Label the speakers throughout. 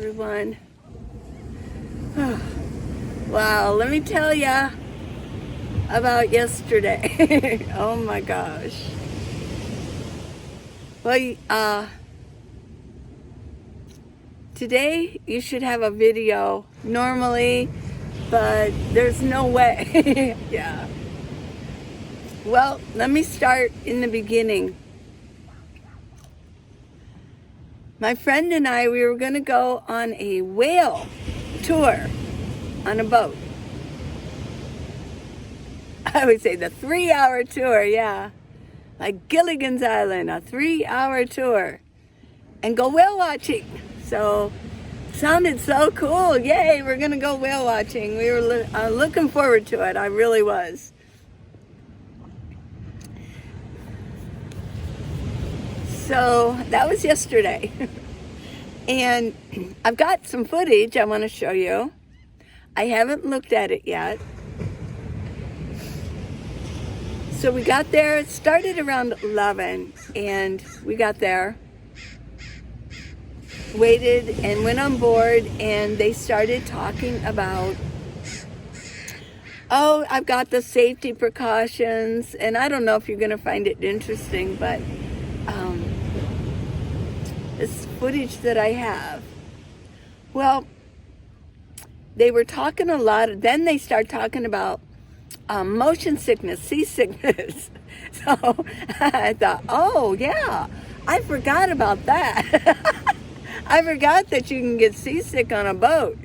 Speaker 1: everyone. Wow, let me tell ya about yesterday. Oh my gosh. Well, today you should have a video normally, but there's no way. Yeah. Well, let me start in the beginning. My friend and I, we were going to go on a whale tour on a boat. I would say the 3-hour tour, yeah. Like Gilligan's Island, a 3-hour tour. And go whale watching. So, sounded so cool. Yay, we're going to go whale watching. We were looking forward to it. I really was. So that was yesterday. And I've got some footage I want to show you. I haven't looked at it yet. So we got there, it started around 11, and we got there, waited and went on board, and they started talking about, oh, I've got the safety precautions, and I don't know if you're going to find it interesting, but this footage that I have. Well, they were talking a lot. Then they start talking about motion sickness, seasickness. So I thought, oh yeah, I forgot about that. I forgot that you can get seasick on a boat.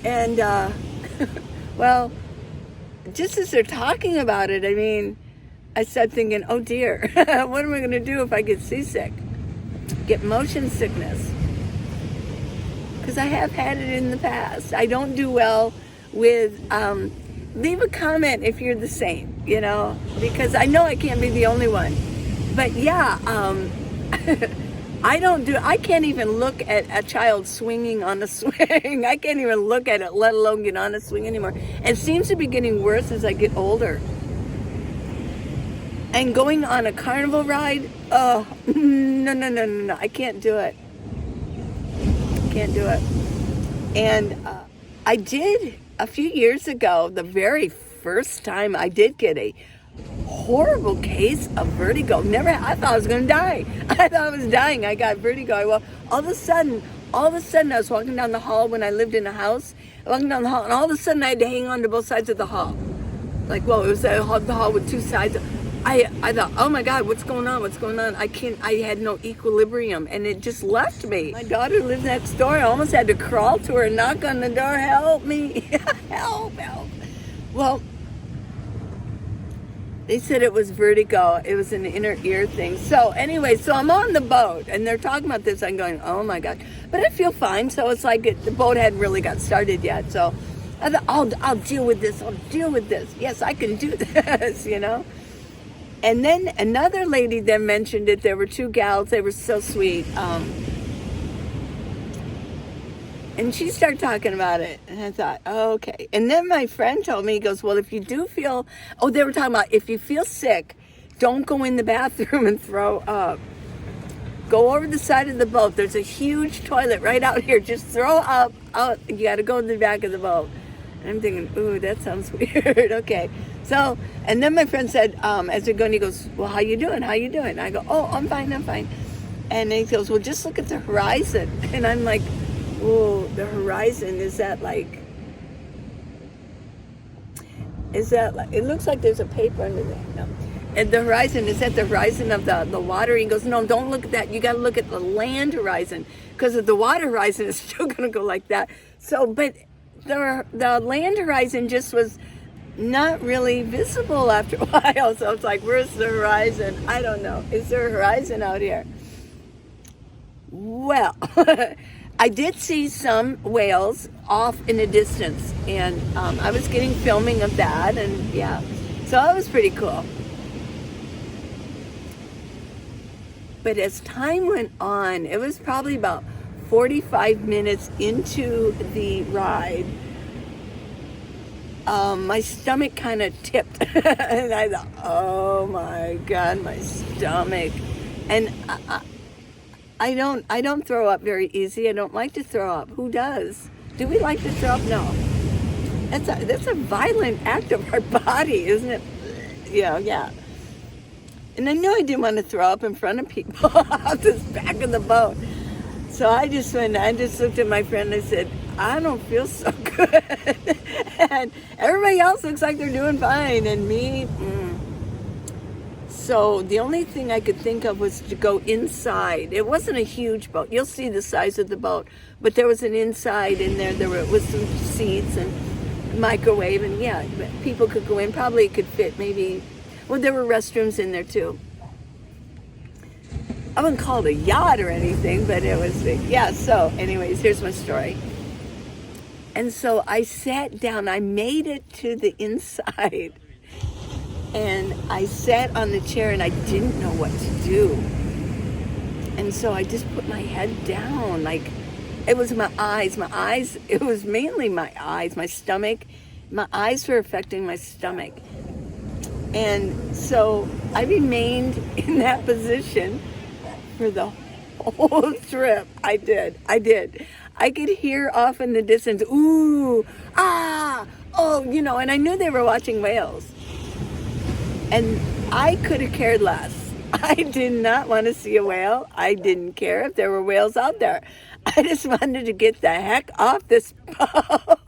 Speaker 1: And well, just as they're talking about it, I mean, I started thinking, oh dear, what am I going to do if I get seasick? Get motion sickness, because I have had it in the past. I don't do well with leave a comment if you're the same, you know, because I know I can't be the only one. But yeah, I can't even look at a child swinging on a swing. I can't even look at it, let alone get on a swing anymore. It seems to be getting worse as I get older. And going on a carnival ride, oh, no, I can't do it. Can't do it. And I did, a few years ago, the very first time I did get a horrible case of vertigo. I thought I was going to die. I thought I was dying. I got vertigo. Well, all of a sudden, I was walking down the hall when I lived in a house, walking down the hall, and all of a sudden I had to hang on to both sides of the hall. Like, well, it was the hall with two sides. I thought, oh my God, what's going on? I had no equilibrium, and it just left me. My daughter lives next door. I almost had to crawl to her and knock on the door, help me, help. Well, they said it was vertigo. It was an inner ear thing. So anyway, so I'm on the boat, and they're talking about this. I'm going, oh my God. But I feel fine, so it's like the boat hadn't really got started yet. So I thought, I'll deal with this. Yes, I can do this, you know. And then another lady then mentioned it. There were two gals. They were so sweet. And she started talking about it. And I thought, oh, okay. And then my friend told me, he goes, well, if you do feel, they were talking about if you feel sick, don't go in the bathroom and throw up. Go over the side of the boat. There's a huge toilet right out here. Just throw up out. You got to go in the back of the boat. And I'm thinking, ooh, that sounds weird. Okay. So, and then my friend said, as they're going, he goes, well, how you doing? And I go, oh, I'm fine. And he goes, well, just look at the horizon. And I'm like, whoa, the horizon, is that like, it looks like there's a paper under there. No. And the horizon, is that the horizon of the water? He goes, no, don't look at that. You got to look at the land horizon, because of the water horizon is still going to go like that. So, but the land horizon just was not really visible after a while. So it's like, where's the horizon? I don't know. Is there a horizon out here? Well, I did see some whales off in the distance, and I was getting filming of that, and yeah, so that was pretty cool. But as time went on, it was probably about 45 minutes into the ride, my stomach kind of tipped. And I thought, oh my God, my stomach. And I don't throw up very easy. I don't like to throw up. Who does? Do we like to throw up? No. That's a violent act of our body, isn't it? Yeah. And I knew I didn't want to throw up in front of people off this back of the boat. So I just looked at my friend and I said, I don't feel so good. And everybody else looks like they're doing fine, and me, So the only thing I could think of was to go inside. It wasn't a huge boat. You'll see the size of the boat, but there was an inside in there. There was some seats and microwave, and yeah, people could go in. Probably it could fit maybe, well, there were restrooms in there too. I wouldn't call it a yacht or anything, but it was, yeah. So anyways, here's my story. And so I sat down, I made it to the inside, and I sat on the chair and I didn't know what to do. And so I just put my head down, like it was my eyes, it was mainly my eyes, my stomach. My eyes were affecting my stomach. And so I remained in that position for the whole trip. I did. I could hear off in the distance, ooh, ah, oh, and I knew they were watching whales. And I could have cared less. I did not want to see a whale. I didn't care if there were whales out there. I just wanted to get the heck off this boat.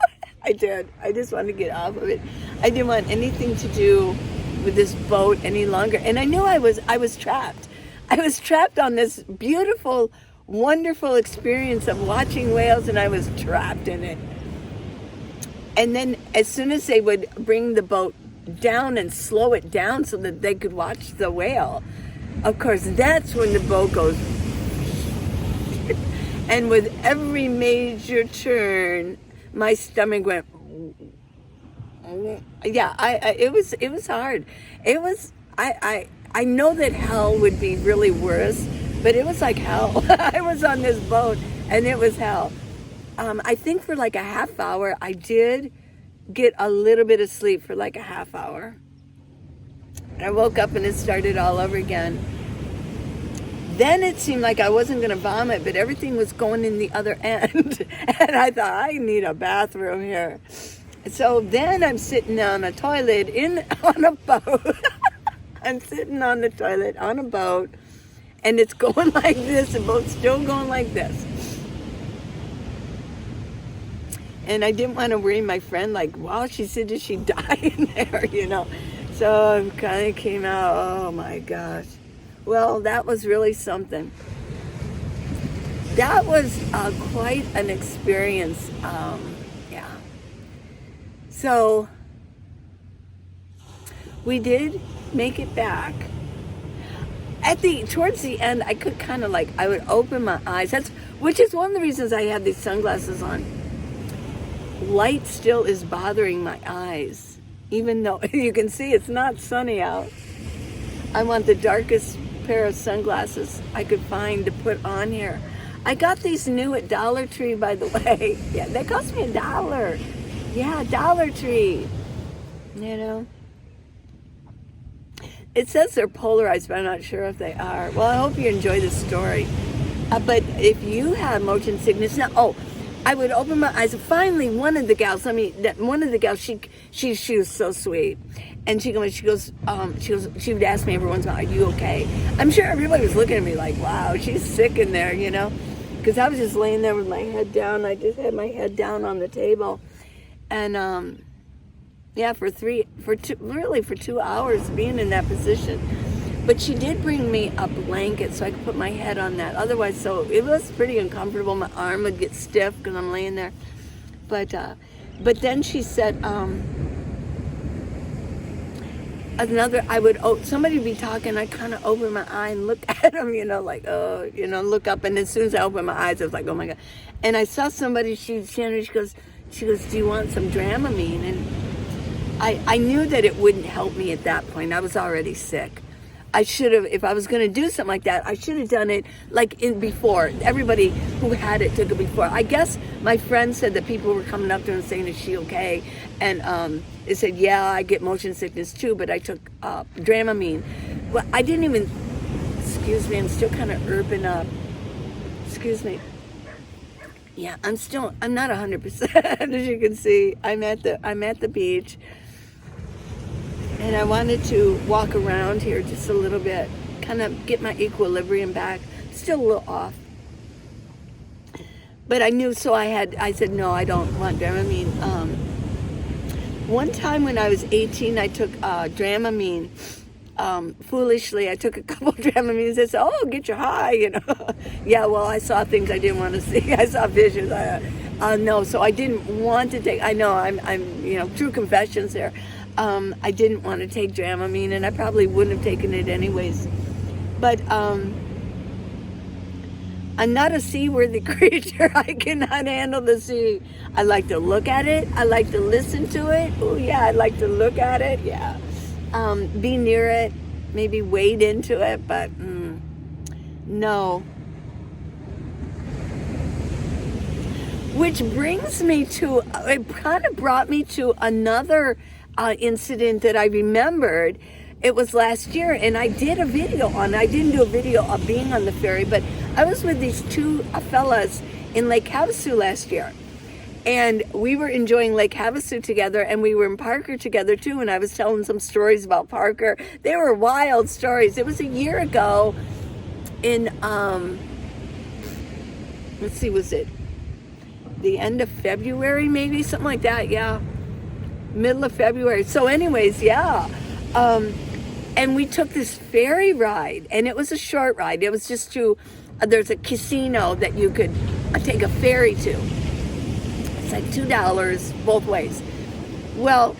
Speaker 1: I did. I just wanted to get off of it. I didn't want anything to do with this boat any longer. And I knew I was trapped. I was trapped on this beautiful, wonderful experience of watching whales, and I was trapped in it. And then as soon as they would bring the boat down and slow it down so that they could watch the whale, of course, that's when the boat goes. And with every major turn, my stomach went. Yeah, it was hard. It was, I know that hell would be really worse, but it was like hell. I was on this boat and it was hell. I think for like a half hour, I did get a little bit of sleep for like a half hour. I woke up and it started all over again. Then it seemed like I wasn't going to vomit, but everything was going in the other end. And I thought, I need a bathroom here. So then I'm sitting on a toilet on a boat. I'm sitting on the toilet on a boat, and it's going like this. The boat's still going like this. And I didn't want to worry my friend, like, wow, she said, did she die in there, So I kind of came out, oh my gosh. Well, that was really something. That was quite an experience, yeah. So we did make it back. Towards the end, I could kind of I would open my eyes. Which is one of the reasons I had these sunglasses on. Light still is bothering my eyes, even though you can see it's not sunny out. I want the darkest pair of sunglasses I could find to put on here. I got these new at Dollar Tree, by the way. Yeah, they cost me $1. Yeah, Dollar Tree. It says they're polarized, but I'm not sure if they are. Well, I hope you enjoy the story. But if you have motion sickness now, I would open my eyes. Finally, one of the gals, she was so sweet. And she would ask me every once in a while, are you okay? I'm sure everybody was looking at me like, wow, she's sick in there, Because I was just laying there with my head down. I just had my head down on the table. And, yeah, for 2 hours being in that position. But she did bring me a blanket so I could put my head on that. Otherwise, so it was pretty uncomfortable. My arm would get stiff because I'm laying there. But then she said, somebody would be talking, I kind of open my eye and look at them, look up. And as soon as I opened my eyes, I was like, oh my God. And I saw somebody, she goes, do you want some Dramamine? And I knew that it wouldn't help me at that point. I was already sick. I should have, if I was going to do something like that, I should have done it before. Everybody who had it took it before. I guess my friend said that people were coming up to her and saying, is she okay? And they said, yeah, I get motion sickness too, but I took Dramamine. Well, I didn't even, excuse me, I'm still kind of urban up. Excuse me. Yeah, I'm not 100%, as you can see. I'm at the beach, and I wanted to walk around here just a little bit, kind of get my equilibrium back. Still a little off, but I knew, so I said no, I don't want Dramamine. One time when I was 18, I took Dramamine. Foolishly, I took a couple Dramamines and said, "Oh, get you high," you know. Yeah, well, I saw things I didn't want to see. I saw visions. No, so I didn't want to take. I know I'm, true confessions there. I didn't want to take Dramamine, and I probably wouldn't have taken it anyways. But I'm not a seaworthy creature. I cannot handle the sea. I like to look at it. I like to listen to it. Oh yeah, I like to look at it. Yeah. Be near it, maybe wade into it, but no. Which brings me to, it kind of brought me to another incident that I remembered. It was last year, and I did a video on it. I didn't do a video of being on the ferry, but I was with these two fellas in Lake Havasu last year. And we were enjoying Lake Havasu together, and we were in Parker together too, and I was telling some stories about Parker. They were wild stories. It was a year ago in, let's see, was it the end of February, maybe? Something like that, yeah. Middle of February. So anyways, yeah. And we took this ferry ride, and it was a short ride. It was just there's a casino that you could take a ferry to. Like $2 both ways. Well,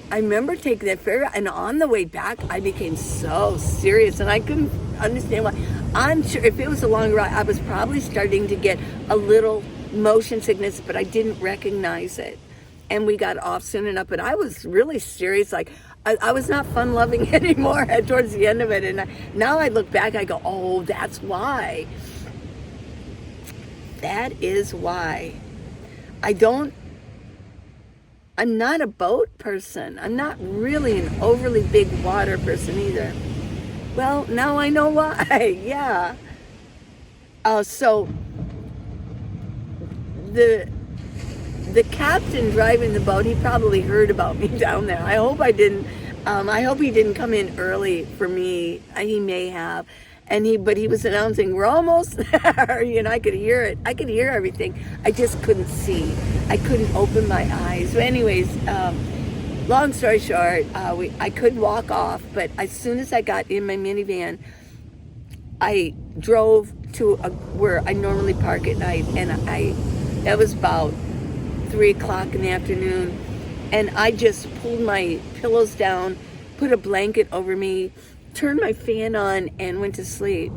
Speaker 1: I remember taking that ferry, and on the way back, I became so serious, and I couldn't understand why. I'm sure if it was a long ride, I was probably starting to get a little motion sickness, but I didn't recognize it. And we got off soon enough, but I was really serious. Like, I was not fun-loving anymore towards the end of it. And now I look back, I go, oh, that's why. That is why. I'm not a boat person. I'm not really an overly big water person either. Well, now I know why. Yeah. So the captain driving the boat, he probably heard about me down there. I hope I didn't. I hope he didn't come in early for me. He may have. But he was announcing, we're almost there. I could hear it. I could hear everything. I just couldn't see. I couldn't open my eyes. So anyways, long story short, I could walk off, but as soon as I got in my minivan, I drove to where I normally park at night, and that was about 3 o'clock in the afternoon, and I just pulled my pillows down, put a blanket over me, turned my fan on, and went to sleep.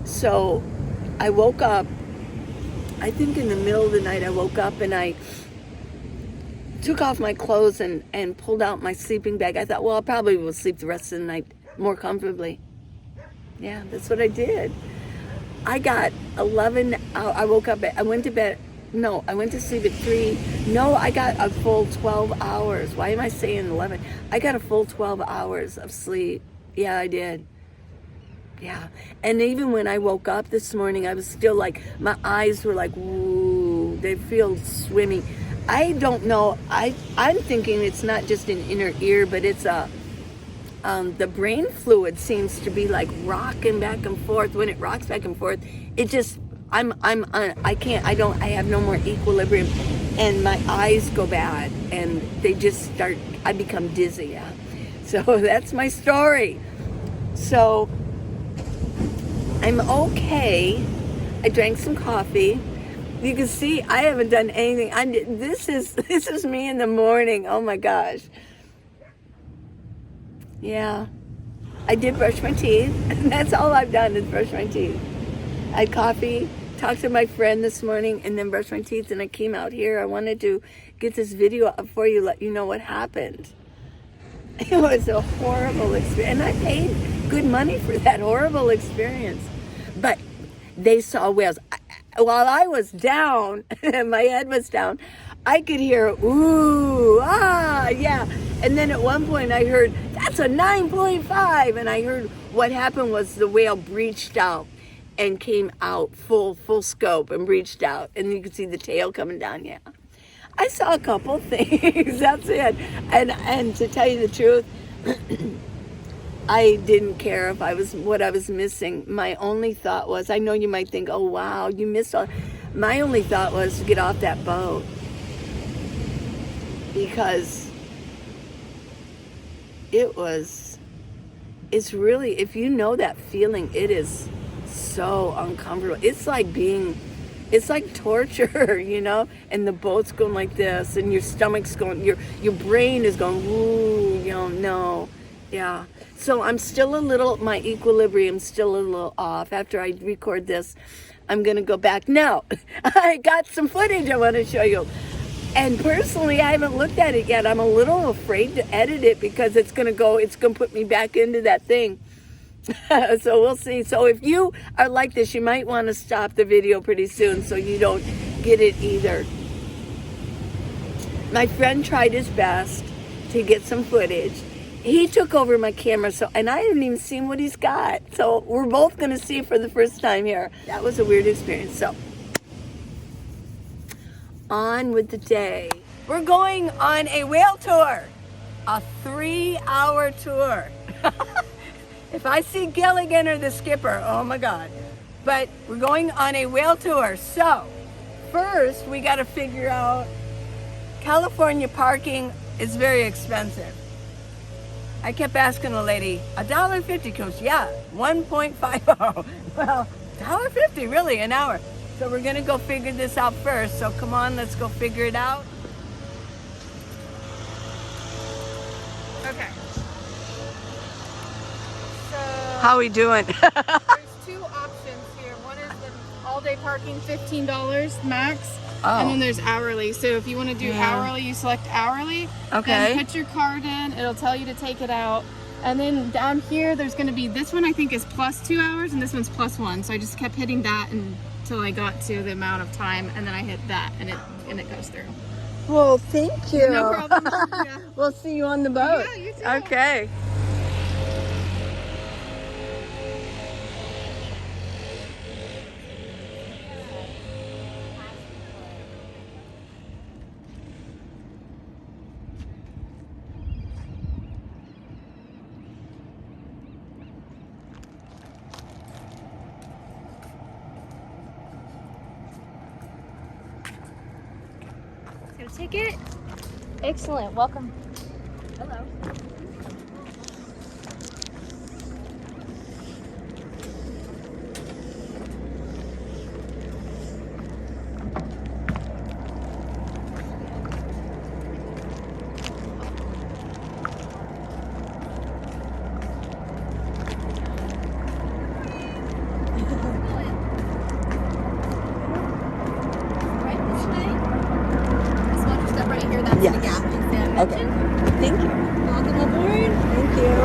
Speaker 1: So I woke up, I think in the middle of the night, I woke up and I took off my clothes and pulled out my sleeping bag. I thought, well, I probably will sleep the rest of the night more comfortably. Yeah, that's what I did. I got 11 hours. I woke up, I went to bed. No, I went to sleep at 3. No, I got a full 12 hours. Why am I saying 11? I got a full 12 hours of sleep. Yeah, I did. Yeah. And even when I woke up this morning, I was still like, my eyes were like, ooh, they feel swimmy. I don't know. I'm thinking it's not just an inner ear, but it's the brain fluid seems to be like rocking back and forth. When it rocks back and forth, it just, I have no more equilibrium, and my eyes go bad, and I become dizzy. Yeah. So that's my story. So I'm okay. I drank some coffee. You can see I haven't done anything. This is me in the morning. Oh my gosh. Yeah. I did brush my teeth. That's all I've done is brush my teeth. I had coffee, talked to my friend this morning, and then brushed my teeth, and I came out here. I wanted to get this video up for you, let you know what happened. It was a horrible experience, and I paid good money for that horrible experience. But they saw whales. While I was down, my head was down, I could hear, ooh, ah, yeah. And then at one point I heard, that's a 9.5. And I heard what happened was the whale breached out. and came out full scope and reached out, and you could see the tail coming down. Yeah, I saw a couple things. That's it. And to tell you the truth, I didn't care if what I was missing. My only thought was, I know you might think, oh wow, you missed all. My only thought was to get off that boat, because it's really, if you know that feeling, it is so uncomfortable. It's like torture, you know, and the boat's going like this, and your stomach's going, your brain is going, ooh, you know, no, yeah. So I'm still my equilibrium's still a little off. After I record this, I'm going to go back. Now, I got some footage I want to show you. And personally, I haven't looked at it yet. I'm a little afraid to edit it because it's going to put me back into that thing. So we'll see. So if you are like this, you might want to stop the video pretty soon so you don't get it either. My friend tried his best to get some footage. He took over my camera, and I haven't even seen what he's got. So we're both going to see it for the first time here. That was a weird experience. So on with the day. We're going on a whale tour, a 3-hour tour. If I see Gilligan or the skipper, oh my God. But we're going on a whale tour. So first we got to figure out, California parking is very expensive. I kept asking the lady, $1.50 goes, yeah, 1.50. Well, $1.50 really an hour. So we're gonna go figure this out first. So come on, let's go figure it out.
Speaker 2: Okay. So
Speaker 1: how we doing?
Speaker 2: there's two options here. One is the all-day parking, $15 max.
Speaker 1: Oh.
Speaker 2: And then there's hourly. So if you want to do hourly, you select hourly.
Speaker 1: Okay.
Speaker 2: Then put your card in. It'll tell you to take it out. And then down here, there's going to be, this one I think is plus 2 hours, and this one's plus 1. So I just kept hitting that until I got to the amount of time, and then I hit that, and it goes through.
Speaker 1: Well, thank you.
Speaker 2: No problem. Yeah.
Speaker 1: We'll see you on the boat.
Speaker 2: Yeah, you too.
Speaker 1: Okay.
Speaker 3: Ticket. Excellent. Welcome. Hello.
Speaker 1: Yes. Okay. Thank you.
Speaker 3: Welcome aboard.
Speaker 1: Thank you.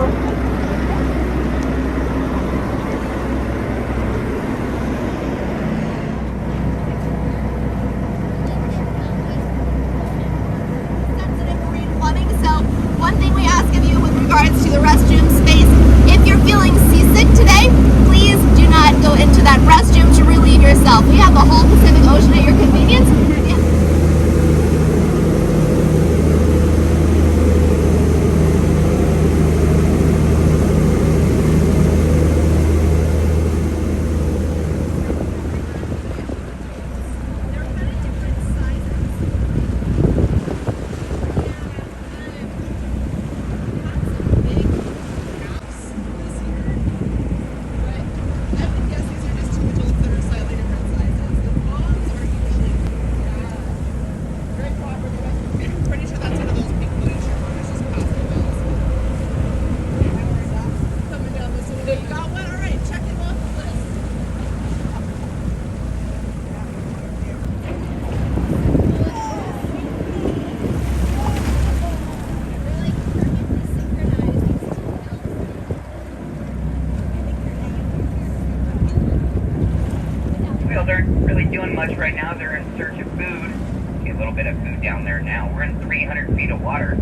Speaker 4: So one thing we ask of you with regards to the restroom space, if you're feeling seasick today, please do not go into that restroom to relieve yourself. We have the whole Pacific Ocean at your convenience.
Speaker 5: They're really doing much right now. They're in search of food. See a little bit of food down there now. We're in 300 feet of water.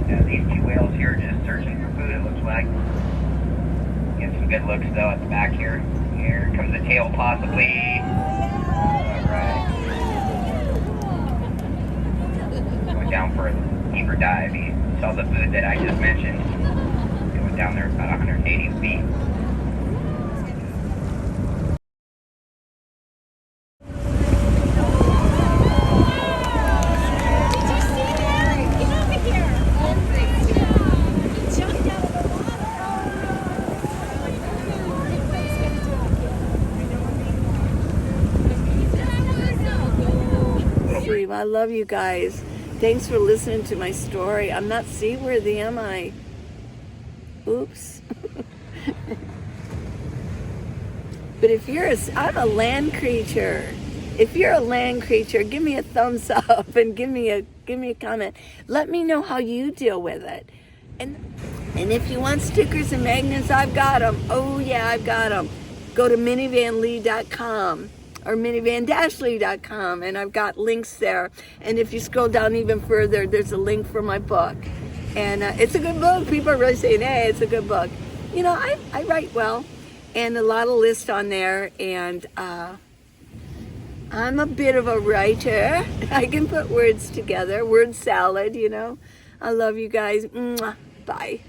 Speaker 5: And these two whales here are just searching for food, it looks like. Get some good looks though at the back here. Here comes the tail, possibly. Alright. Going down for a deeper dive. He saw the food that I just mentioned. Going down there about 180 feet.
Speaker 1: I love you guys. Thanks for listening to my story. I'm not seaworthy, am I? Oops. But if you're I'm a land creature. If you're a land creature, give me a thumbs up and give me a comment. Let me know how you deal with it. And if you want stickers and magnets, I've got them. Oh yeah, I've got them. Go to minivanlee.com. or minivan-lee.com, and I've got links there. And if you scroll down even further, there's a link for my book. And it's a good book. People are really saying, hey, it's a good book. You know, I write well, and a lot of lists on there, and I'm a bit of a writer. I can put words together, word salad, you know. I love you guys. Mwah. Bye.